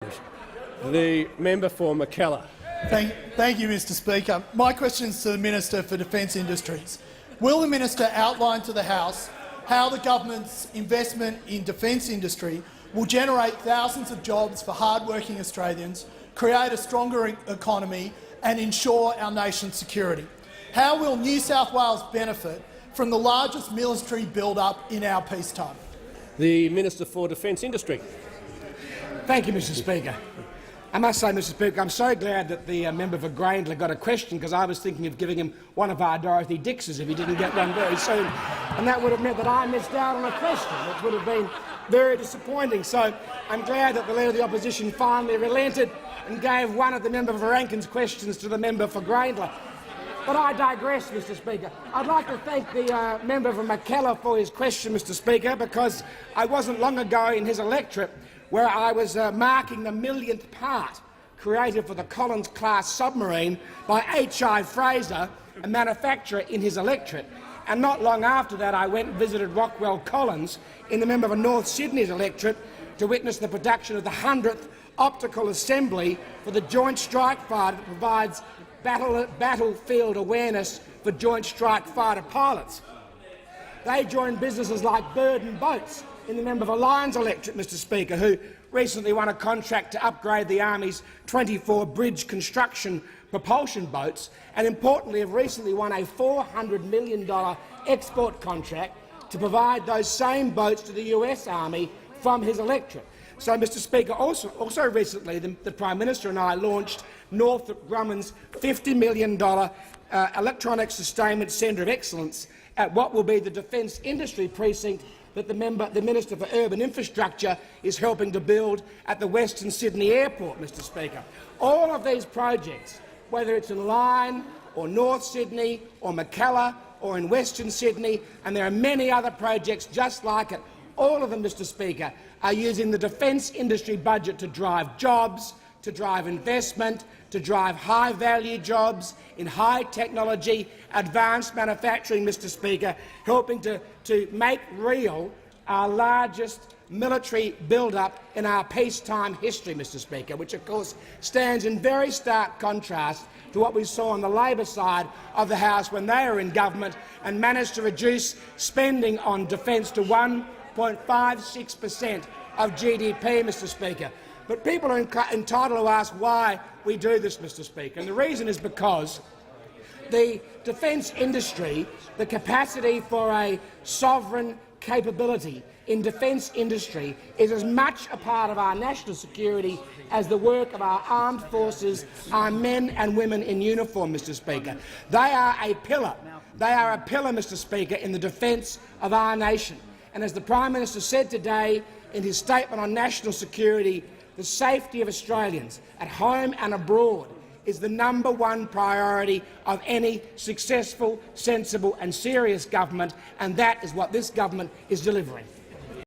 The member for McKellar. Thank you, Mr Speaker. My question is to the Minister for Defence Industries. Will the minister outline to the House how the government's investment in defence industry will generate thousands of jobs for hard-working Australians, create a stronger economy and ensure our nation's security? How will New South Wales benefit from the largest military build-up in our peacetime? The Minister for Defence Industry. Thank you, Mr Speaker. I must say, Mr Speaker, I'm so glad that the member for Grayndler got a question, because I was thinking of giving him one of our Dorothy Dixes if he didn't get one very soon, and that would have meant that I missed out on a question, which would have been very disappointing. So I'm glad that the Leader of the Opposition finally relented and gave one of the member for Rankin's questions to the member for Grayndler. But I digress, Mr Speaker. I'd like to thank the member for McKellar for his question, Mr Speaker, because I wasn't long ago in his electorate where I was marking the millionth part created for the Collins-class submarine by H.I. Fraser, a manufacturer in his electorate. And not long after that, I went and visited Rockwell Collins in the member for North Sydney's electorate to witness the production of the 100th optical assembly for the Joint Strike Fighter that provides battlefield awareness for Joint Strike Fighter pilots. They joined businesses like Bird and Boats in the member for Lyons electorate, Mr Speaker, who recently won a contract to upgrade the Army's 24 bridge construction propulsion boats, and importantly have recently won a $400 million export contract to provide those same boats to the US Army from his electorate. So, Mr Speaker, also recently the Prime Minister and I launched Northrop Grumman's $50 million Electronic Sustainment Centre of Excellence at what will be the Defence Industry Precinct that the Minister for Urban Infrastructure is helping to build at the Western Sydney Airport, Mr Speaker. All of these projects, whether it's in Lyons or North Sydney or McKellar or in Western Sydney, and there are many other projects just like it, all of them, Mr Speaker, are using the defence industry budget to drive jobs, to drive investment, to drive high-value jobs in high technology, advanced manufacturing, Mr Speaker, helping to make real our largest military build-up in our peacetime history, Mr Speaker, which of course stands in very stark contrast to what we saw on the Labor side of the House when they were in government and managed to reduce spending on defence to 1.56% of GDP, Mr Speaker. But people are entitled to ask why we do this, Mr Speaker, and the reason is because the defence industry, the capacity for a sovereign capability in defence industry is as much a part of our national security as the work of our armed forces, our men and women in uniform, Mr Speaker. They are a pillar. They are a pillar, Mr Speaker, in the defence of our nation. And as the Prime Minister said today in his statement on national security, the safety of Australians at home and abroad is the #1 priority of any successful, sensible and serious government, and that is what this government is delivering.